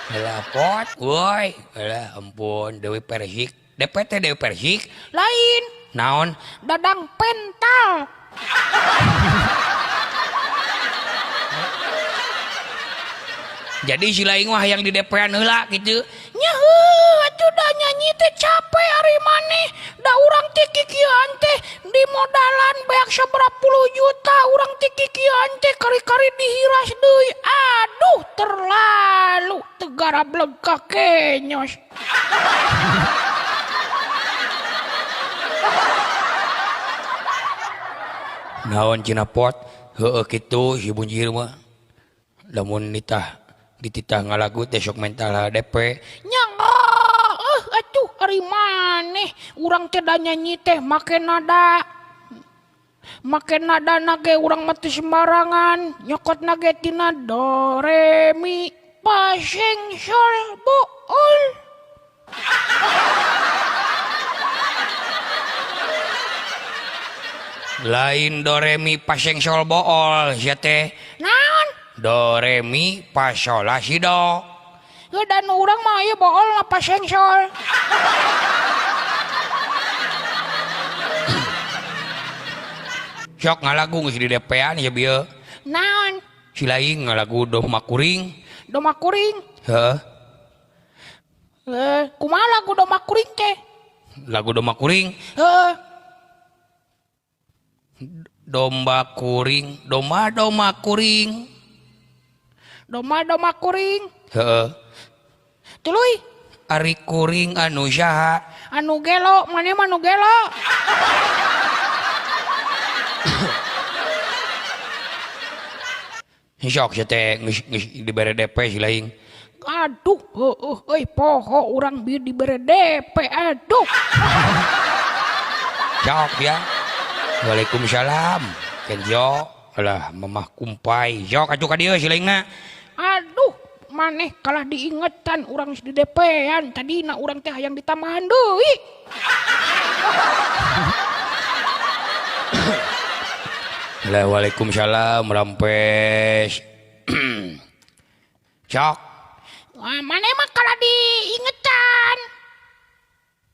Alah pot, woi, alah ampun Dewi Persik. DP teh Dewi Persik. Lain, Naon? Dadang Pental. Jadi si laing mah yang di DP-an heula gitu. Nya atuh da nyanyi teh capek ari maneh. Da urang teh kikieuan teh di modalan beak saberapa puluh juta, urang teh kikieuan teh kari-kari dihiras deui. Aduh, terlalu tegara bleg ka kenyos. Naon cina pot? Heueuh kitu si Bunjir mah. Lamun dititah ngalagu teh sok mental DP. Nya atuh ari maneh urang teh da nyanyi teh make nada nage urang mah teu sembarangan nyokot nage tina do re mi fa seng sol bool. Lain do re mi fa seng sol bool sia teh. Naon? Do re mi fa sol la si do. Dan urang mah ieu bool mah fa seng sol. Sok ngalagu geus di DP-an ya bieu. Naon? Si laing ngalagu Doma Kuring. Doma kuring. Heeh. Kumaha lagu doma kuring teh? Lagu Doma Kuring. Heeh. Domba kuring, doma kuring. Doma kuring. Heeh. Tuluy. Ari kuring anu saha? Anu gelo, maneh mah anu gelo. Sok sia teh geus dibere DP si laing. Aduh, euy poho urang bieu dibere DP, aduh. Sok ya. Waalaikumsalam. Kenjo, alah mamah kumpai. Sok atuh ka dieu si laingna. Aduh, maneh kalah diingetan urang di DP-an. Tadina urang teh hayang ditambahan deui. Alah waalaikumsalam rampes. Sok. Wah, maneh mah kalah diingetan.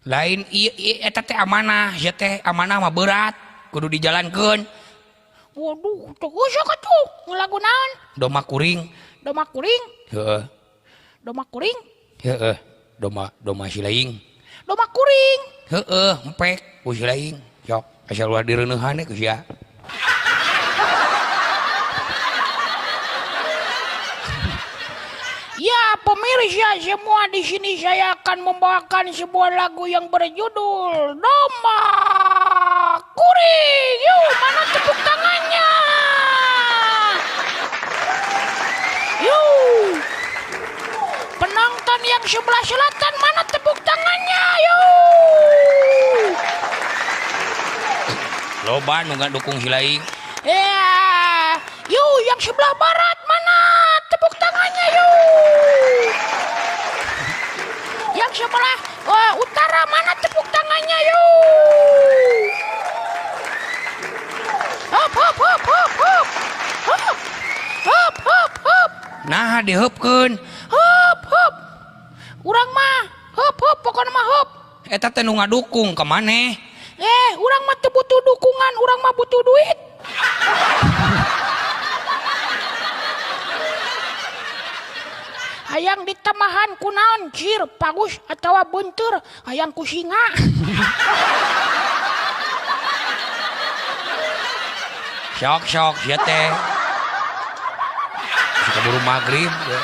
Lain ieu eta teh amanah, sia teh amanah mah berat, kudu dijalankeun. Waduh, teu usah atuh. Lagu naon? Doma kuring. Doma kuring? Heeh. Doma kuring? Heeh. Doma si laing. Doma kuring. Heeh, empek ku si laing. Sok, asal ulah direuneuhan ku sia. Ya, pemirsa semua di sini saya akan membawakan sebuah lagu yang berjudul Domba Kuring. Yuk, mana tepuk tangannya? Yuk. Penonton yang sebelah selatan, mana tepuk tangannya? Yuk. Loba nu dukung si laing. Ya. Yuk, yang sebelah barat mana tepuk tangannya? Yuk. Yang sebelah utara mana tepuk tangannya? Yuk. Hop hop hop hop hop. Hop. Hop hop hop. Nah, diheupkeun. Hop hop. Urang mah hop hop pokona mah hop. Eta teh nu ngadukung ka maneh. Urang mah teu butuh dukungan, urang mah butuh duit. Hayang ditamahan kunaon cir pagus atawa beunteur hayang ku singa. Sok sia teh. Keburu magrib ya.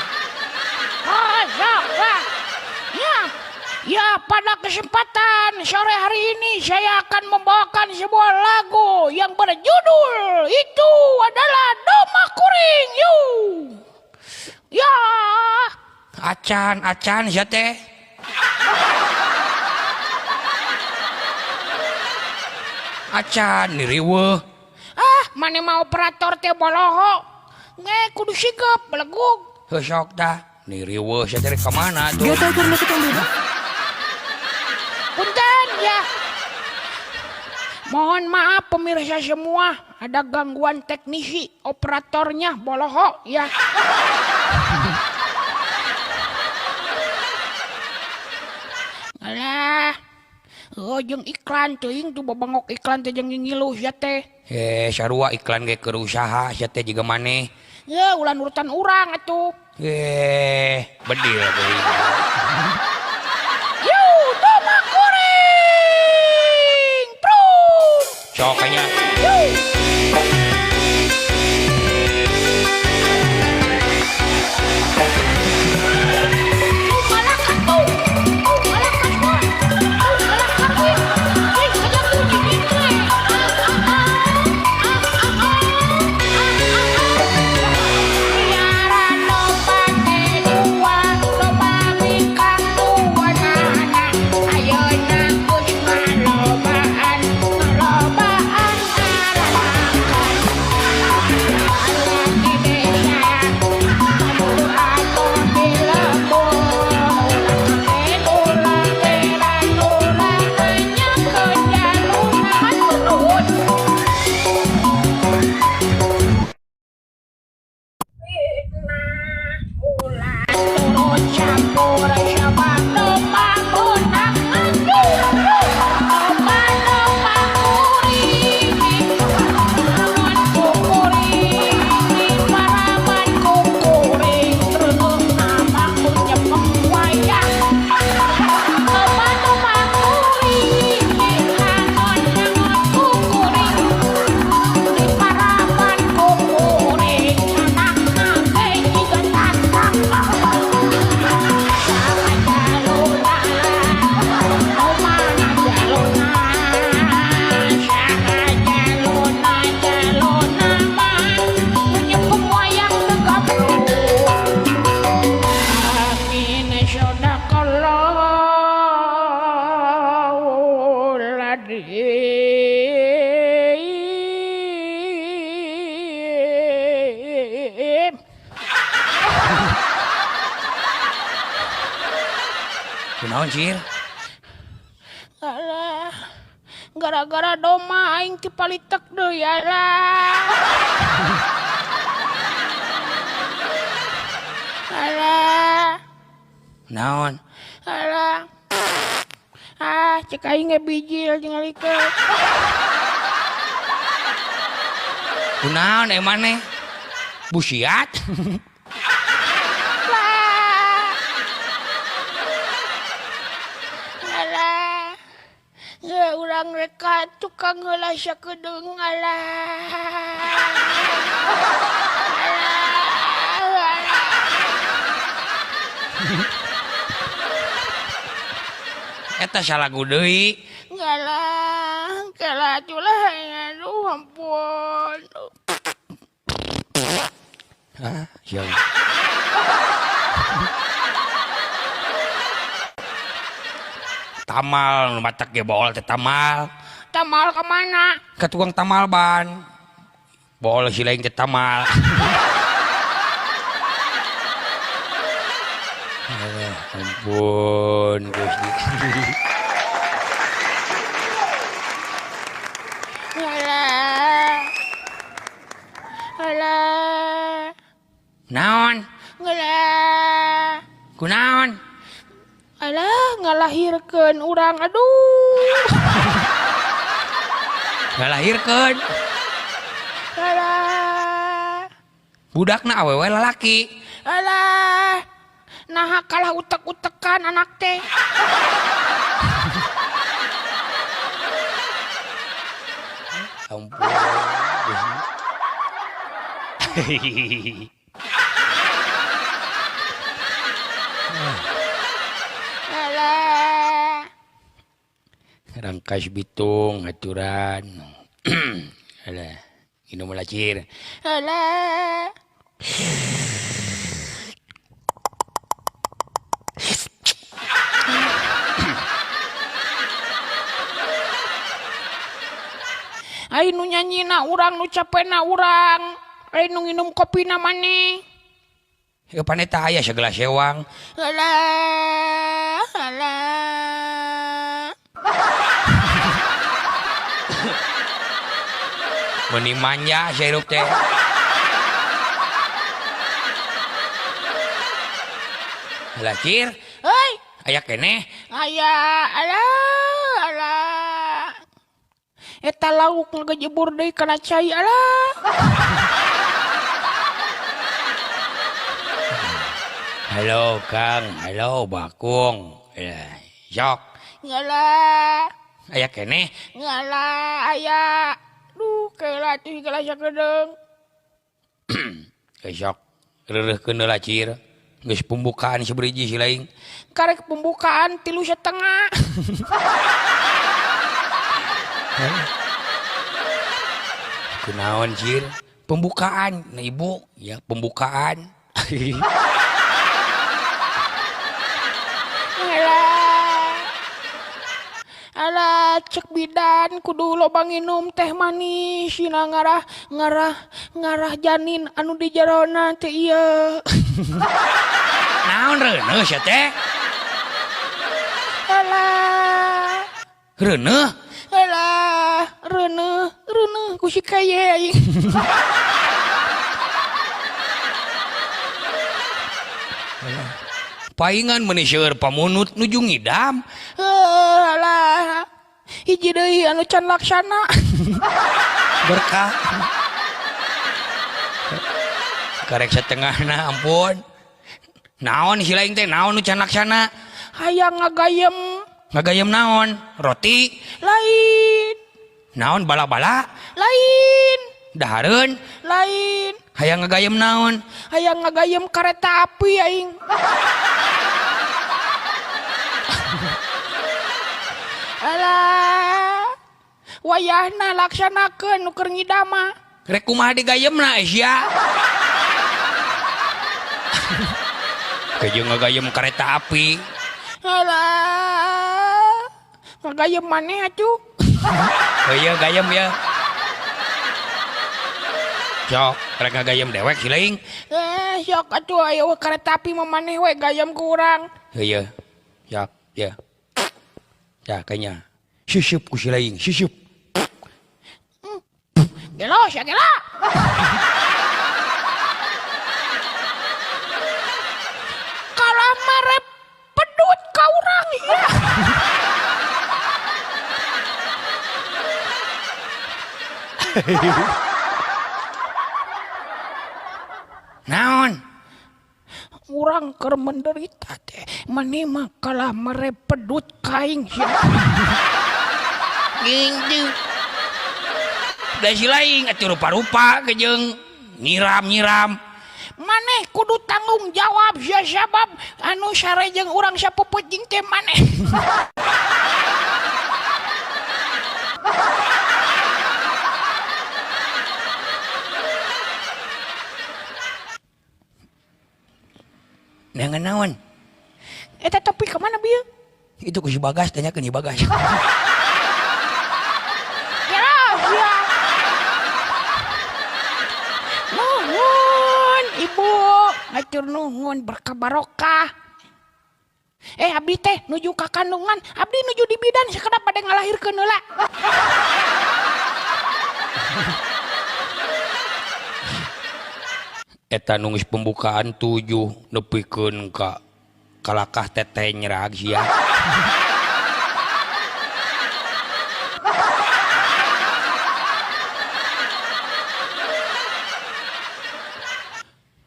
Ya, pada kesempatan sore hari ini saya akan membawakan sebuah lagu yang berjudul itu adalah Doma Kuring. Ya. Acan sia teh. Acan niriweuh. Mane mau operator teh boloho. Kudu sigap belegug. Heuh sok tah. Niriweuh sia teh ka mana tuh? Gak tahu karena kita Punten ya. Mohon maaf pemirsa semua, ada gangguan teknisi operatornya boloho ya. jeung iklan teuing tuh babangok iklan teh jeung ngilu sia teh. Sarua iklan ge keur usaha sia teh jiga maneh. Ya ulah nurutan urang atuh. Bedil teuing. Yu, toma kuring. Prum. Sok kanya. Kunaon Cir? Alah, gara-gara doma aing ti palitek deui alah. Alah. Naon? Alah. Cek aing ge bijil jeung ngalikeun. Kunaon maneh? Busiat? Ya urang reka tukang heula sakedeung alah. Eta salagu deui. Ngalah, kalah atulah aduh ampun. Sial. Tamal nu batak ge bool teh tamal. Tamal ke mana? Ka tukang tamal ban. Bool si lain teh tamal. Ampun Gusti. Alah. Naon? Ngalah. Kunaon? Alah ngalahirkeun urang aduh. Ngalahirkeun. Alah. Budakna awewe lalaki. Alah. Nah kalah utek-utekan anak teh. Ampun. Alah. Rangkas bitung aturan. Alah, minum lacir. Alah. Ai nu nyanyina urang nu capena urang. Ai nu nginum kopina maneh. Ya paneta aya sagelas sewang. Alah, alah. Meni manja sirup teh. Lacir, Hei, aya keneh. aya, alah, alah. Eta lauk ngagejebur deui kana cai alah. Halo Kang, halo Bakung. Sok. Ngalah. Aya keneh. Ngalah aya. Duh, keula tuh gelas sakedeung. Sok. Reureuhkeun heula cir. Geus pembukaan saberiji si laing. Karek pembukaan 3,5. Kunaon cir? Pembukaan, nah ibu, ya pembukaan. Alah cek bidan kudu loba nginum teh manis sina ngarah janin anu di jerona teh ieu. Naon reuneuh sia teh? Alah Reuneuh? reuneuh ku si kaye aing. Paingan meuni seueur pamunut nuju ngidam. Alah hiji deui anu can laksana. Berkah. Karek setengahna ampun. Naon si laing teh naon nu can laksana? Hayang ngagayem. Ngagayem naon? Roti? Lain. Naon bala-bala? Lain. Dahareun? Lain. Hayang ngagayem naon? Hayang ngagayem kareta api aing. Alah wayahna laksanakeun nu keur ngidam mah. Rek kumaha digayemna sia? Kejeung ngagayem kareta api. Alah ngagayem maneh atuh. Oh iya gayem ya. Sok, rek ngagayem dewek si laing. Sok atuh aya kareta api mah maneh we gayem ku urang. Iya. Sok, ya. Ya kayaknya. Syusyup ku si laing, syusyup. Gelo, sia gelo. Kalah marep pedut ka urang ya. Naon? Urang keur menderita teh maneh mah kalah mere pedut kaing sia. Gitu. Da si laing atuh rupa-rupa kejeung nyiram-nyiram. Maneh kudu tanggung jawab sia sabab anu sarejeng urang sapuput jeung teh maneh. Neangan naon? Eta topi ka mana bieu? Itu ku si Bagas, tanyakeun si Bagas. Ya sia. Nuhun ibu, ngatur nuhun berkah barokah. Abdi teh nuju ka kandungan, abdi nuju di bidan sakedap bade ngalahirkeun heula. Eta nungis pembukaan 7 nepikeun ka kalakah teteh nyerag sia.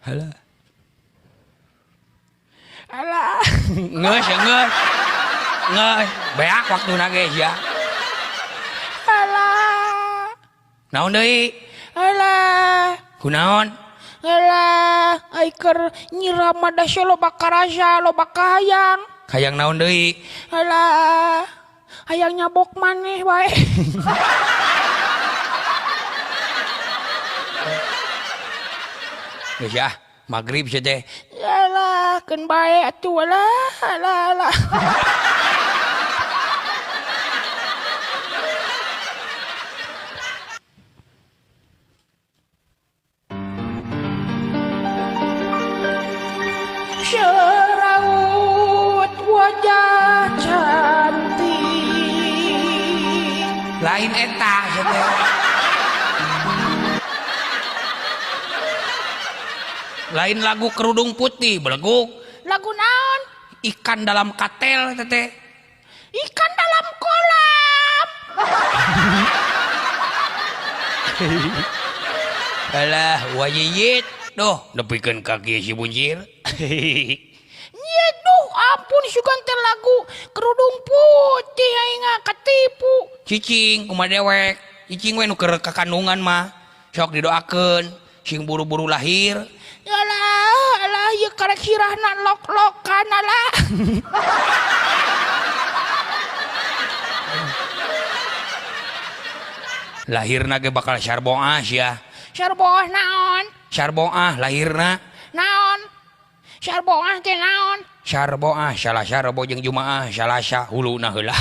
Halah. Alah. Ngeus. Beak waktuna ge sia. Alah. Naon deui? Alah. Kunaon? Alah, ai keur nyiram madasya loba karasa, loba kahayang. Hayang naon deui? Alah, hayang nyabok maneh wae. Geus ya, magrib sia teh. Alah, keun bae atuh alah. Seraut wajah cantik. Lain eta sia teh. Lain lagu kerudung putih beleguk. Lagu naon? Ikan dalam katel teteh. Ikan dalam kolam. Alah, wajiyit. Duh, nepikeun kaki si Bunjir. Nya duh ampun sugan teh lagu kerudung putih aing katipu. Cicing kumaha dewek. Cicing we nu keur kakandungan mah. Sok didoakeun sing buru-buru lahir. Alah ieu karek sirahna lok-lokan alah. Lahirna ge bakal syarboah ya. Syarboah naon? Syarboah lahirna. Naon? Syarboah teh naon? Syarboah salah syarbo jeung jumaah salasa huluna heula.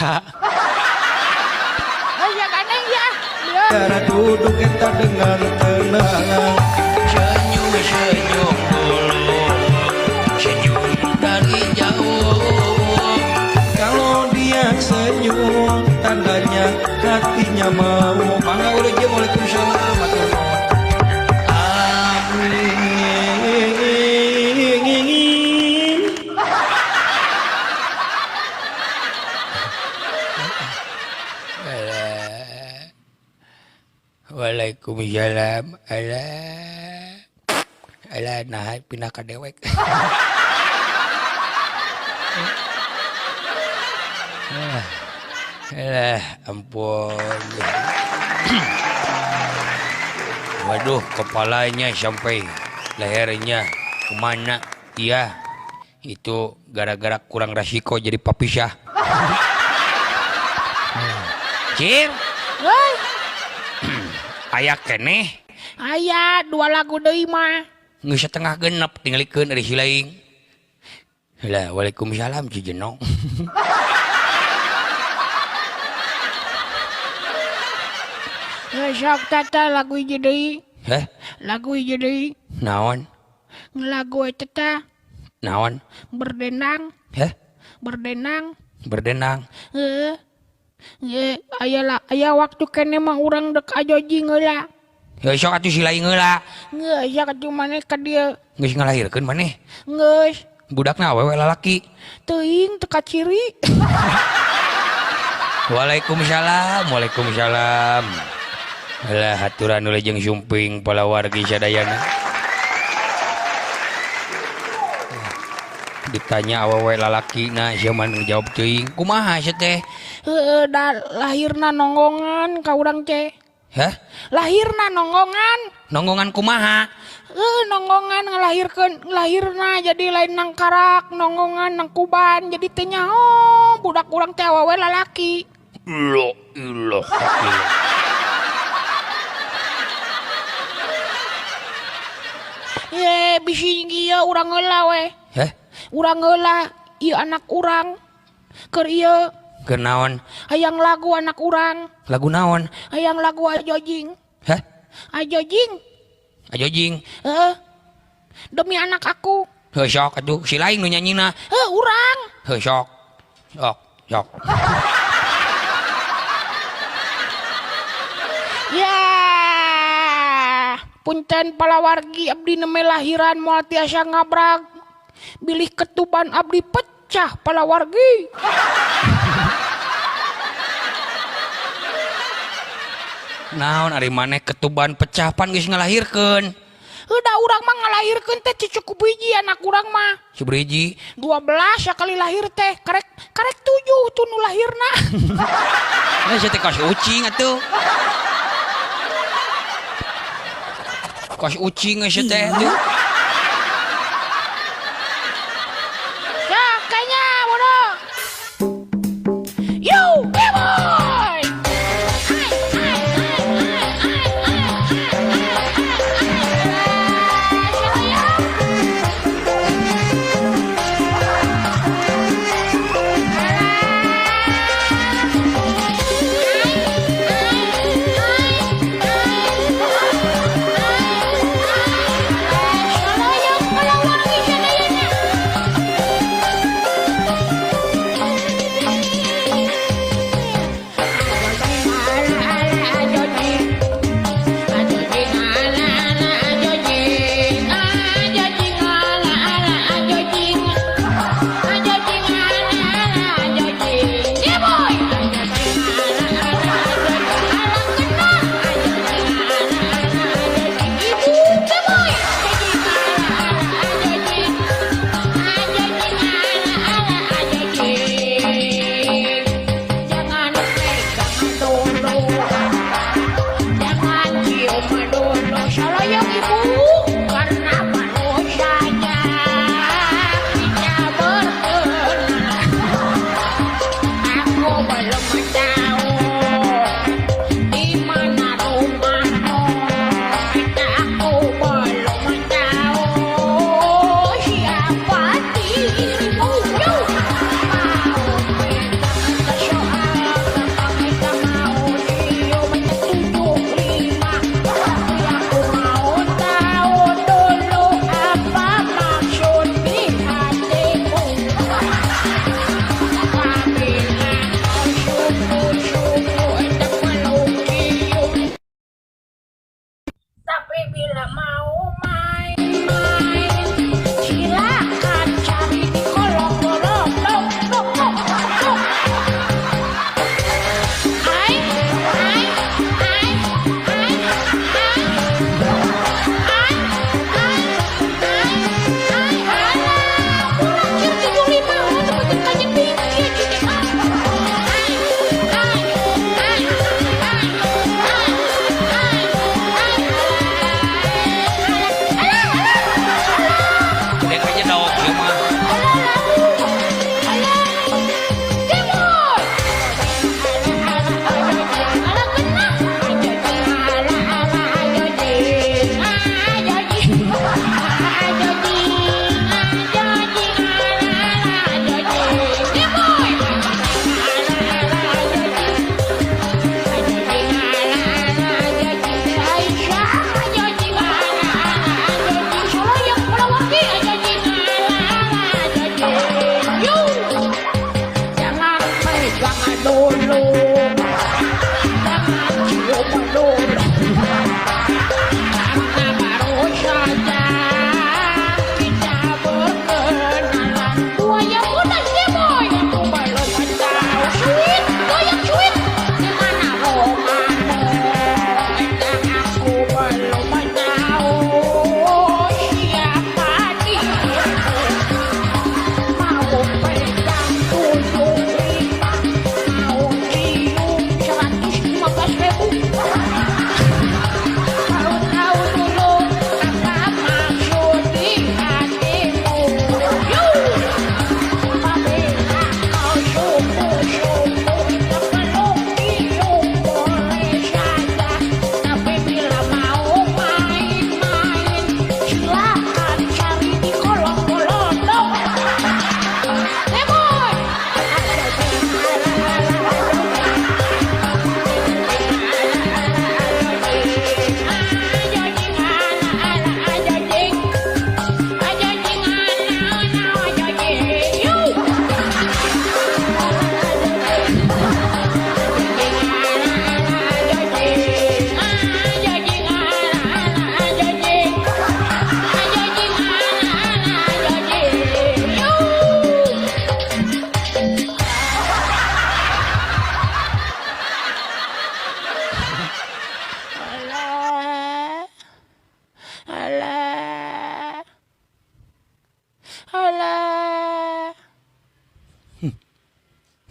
Ya ganeng ya. Cara duduk kita dengan tenang. Senyum-senyum dulu. Senyum dari jauh. Kalau dia senyum tandanya hatinya mau. Mangga urang jeung Waalaikumsalam matur nuwun. Waalaikumsalam. Alah nah pindah ka dewek. Alah ampun. Waduh kepalanya sampai lehernya kemana? Iya itu gara-gara kurang resiko jadi papisah. Cir. Hei, Aya keneh aya dua lagu deui mah. geus setengah genep tingalikeun ari silaing. Lah waalaikumsalam Cijenong. Sok tata lagu ieu deui. Heh, Lagu ieu deui. naon? Lagu eta teh Naon? berdenang, Heh, berdenang. berdenang. Ye, aya waktu kene mah urang dek ajojing heula. Ya sok atuh silaing heula. Geus ya katu maneh ka dieu. Geus ngalahirkeun maneh. Geus Budakna awewe lalaki. teuing teka ciri. Waalaikumsalam. Waalaikumsalam. Alah haturan ulah jeung sumping palawargi sadayana. Ditanya awewe lalaki na sia mah jawab teuing. Kumaha sia teh? Heeh, da lahirna nonggongan ka urang teh. Hah? Lahirna nonggongan. Nonggongan kumaha? Nonggongan lahirna jadi lain nang karak, nonggongan nang kuban jadi teh nyaho budak urang teh awewe lalaki. La ilaha illallah. Ye bisi ieu urang heula we. Heh? Urang heula ieu anak urang. Keur ieu Keur naon? hayang lagu anak urang, Lagu naon? hayang lagu ajojing. Hah? Ajojing. Ajojing. Demi anak aku. Heuh sok atuh si lain nu nyanyina. Urang. Heuh sok. Sok. Ya. Punten palawargi abdi neme lahiran moal tiasa ngabrag. Bilih ketuban abdi pecah palawargi. Naon ari maneh ketuban pecah pan geus ngalahirkeun. Da urang mah ngalahirkeun teh cukup hiji anak urang mah. Cibriji 12 sakali lahir teh karek 7 tuh nu lahirna. nah sia teh kos ucing atuh. Kos ucing sia teh tuh. Ya kayaknya bodoh. Yo, hey boy.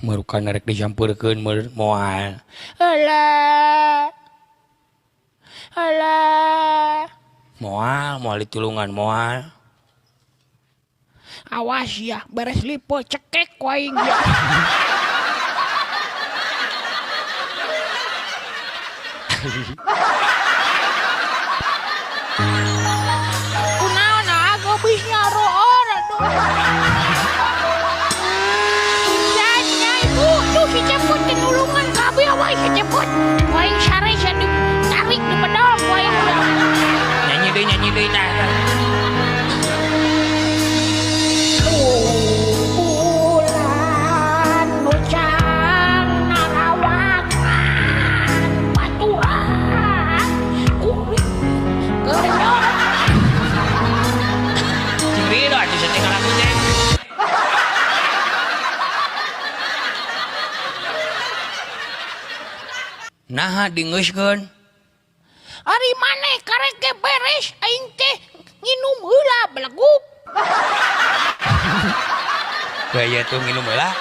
Merukan rek dicampurkeun moal. Alah. Alah. Moal ditulungan moal. Awas ya, beres lipo cekek waing ya. Kunaon aku bisnya roor aduh. Ya ibu, tuh si Cepot tinulungan kabeh wae si Cepot. Waing sare jadi tarik di pedal waing. Nyanyi deui tah. Bulan nucang narawangan baturan kuring kerenyor. Cingri doh atuh setting lagu teh. Nah dingeuskeun. Ari maneh karek ge beres aing teh nginum heula belegup. Gaya tuh minum heula.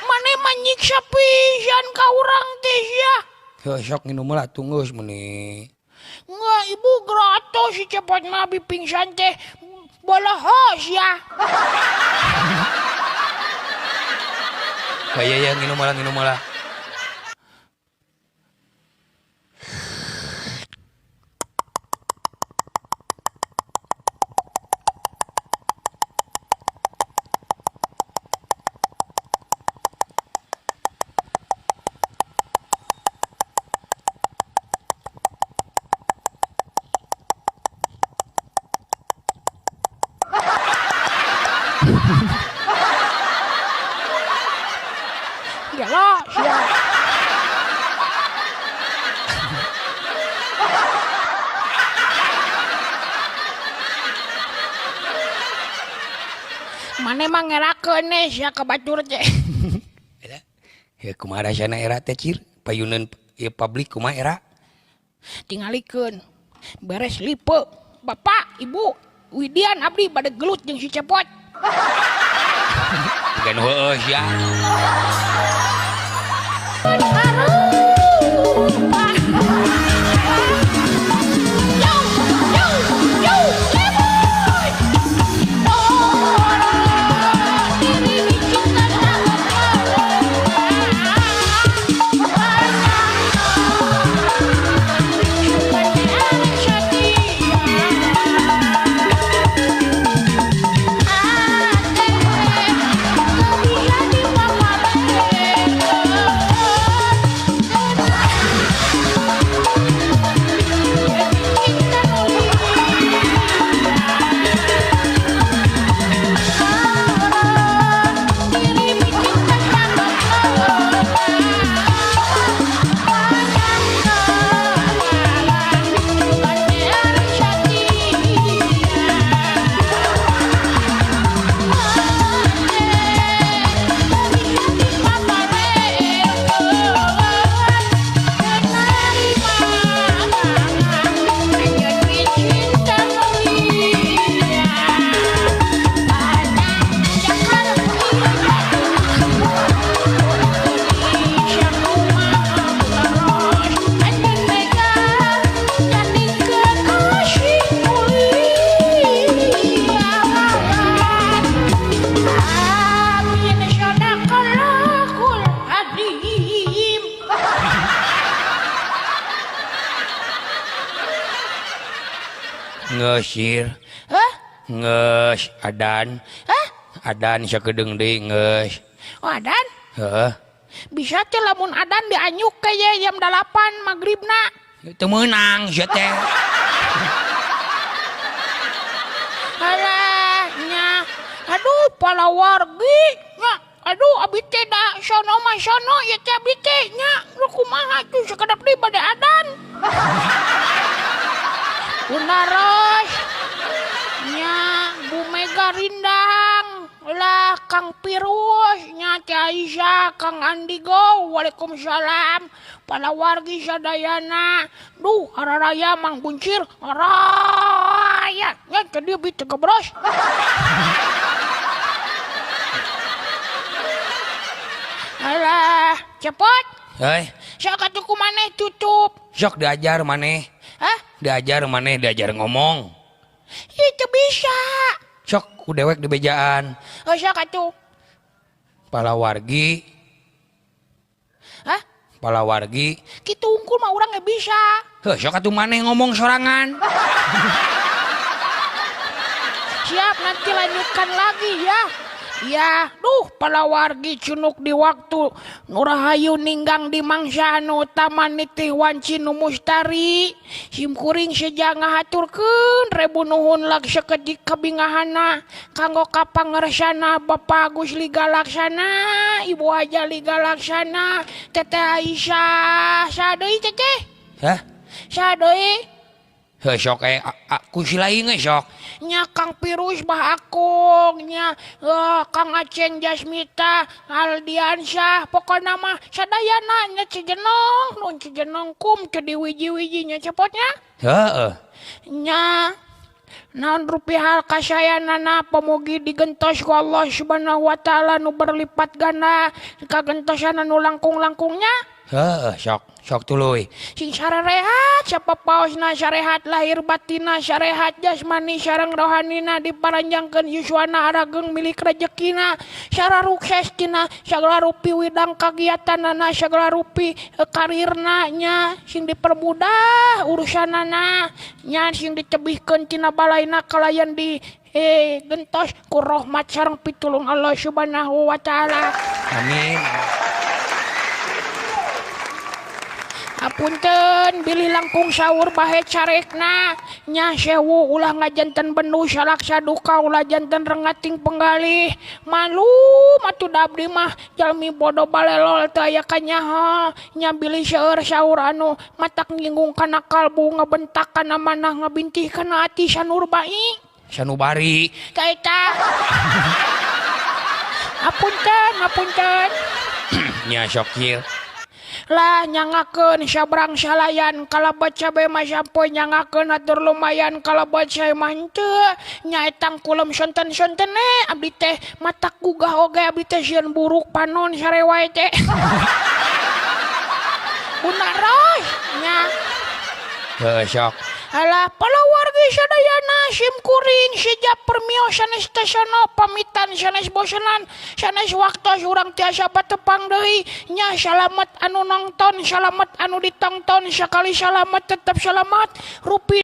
Maneh mah nyiksa pisan ka urang teh ya. Heuh sok nginum heula tunggus meuni. Nggak ibu gratos si Cepot mah abi pingsan teh bolehos ya. Gaya ya nginum heula. Jelas ya. Maneh mah ngerakeun ya ka batur teh. Eta. Ya kumaha rasana era teh cir? Payunan ieu publik kumaha era? Tingalikeun. Beres lipe. Bapak, Ibu, Widian abdi bade gelut jeung si Cepot. Gan heueuh ya. Ngeusir. Hah? Ngeus adan. Hah? Adan sakedeung deui ngeus. Oh, adan? Heeh. Bisa teh lamun adan dianyuk kayak jam 8 magribna. Teu meunang sia teh. Alahnya. Aduh, pala wargi. Nya, aduh abi teh da sono mah sono ya teh abi teh nya. Lu kumaha tuh sakedap deui bade adan. Unaros. Nya, Bu Mega Rindang. Lah Kang Pirus, nya Teh Aisyah, Kang Andigo, waalaikumsalam. Pala wargi sadayana. Duh, hararaya Mang Buncir, haraya. Nya teh dieu bi teu gebros. Alah, cepot. Hei, Sok atuh kumaneh tutup. sok diajar maneh. Hah? Diajar maneh, diajar ngomong. Itu bisa. Sok ku dewek di bejaan. Oh, sok atuh. Palawargi, Hah? palawargi. Kitu unggul mah urang gak bisa. Heh, sok atuh maneh ngomong sorangan. Siap, nanti lanjutkan lagi ya. Ya, palawargi cunuk di waktu Nurahayu ninggang di mangsa anu taman niti wanci nu mustari. Simkuring sejangah haturkeun rebu nuhun lag sakedik kabingahana kanggo kapangersana Bapak Agus Liga Laksana, Ibu Haja Liga Laksana, Teteh Aisyah. Sadeui teteh? Hah? Sadeui? Heh, sok ku silaing sok. Nya Kang Pirus bah Akung, nya Kang Aceng Jasmita, Aldiansyah, pokoknya mah sadayana nya Cijenong, nun Cijenong kum ke di wiji-wiji nya cepotnya. Heeh. Nya naon rupiah kasayanana pemugi digentos ku Allah Subhanahu wa taala nu berlipat ganda kagentosan anu langkung-langkungnya. Heeh, sok tuluy. Sing sarehat siapa paosna sarehat lahir batina sarehat jasmani sareng rohanina diparanjangkeun yuswana arageng milik rezekina sararuksestina sagala rupi widang kagiatanana sagala rupi karirna nya sing dipermudah urusanana nya sing ditebihkeun tina balaina kalayan di gentos ku rahmat sareng pitulung Allah Subhanahu wa taala. Amin. Apunten bilih langkung sahur bahe carekna nya sewu ulah ngajanten benu salaksa duka ulah janten rengating penggalih malu atuh abdi mah jalmi bodoh balelol teu aya kanyaho nya bilih seueur sahur anu matak nyinggung kana kalbu ngabentak kana manah ngabintih kana ati sanurbai Sanubari. kaita apunten Nya sok kieu. lah nyangakeun sabrang salayan kalabat cabe mah sampoe nyangakeun atur lumayan kalabat sae mah henteu nya etang kulem sonten-sontene abdi teh matak gugah oge abdi teh sieun buruk panon sare wae teh bunaroy nya Heuh, sok. alah palawargi sadayana simkuring sejak permios sanes tesono pamitan sanes bosenan sanes waktos urang tiasa batepang deui nya salamet anu nongton salamet anu ditonton sakali salamet tetep salamet rupi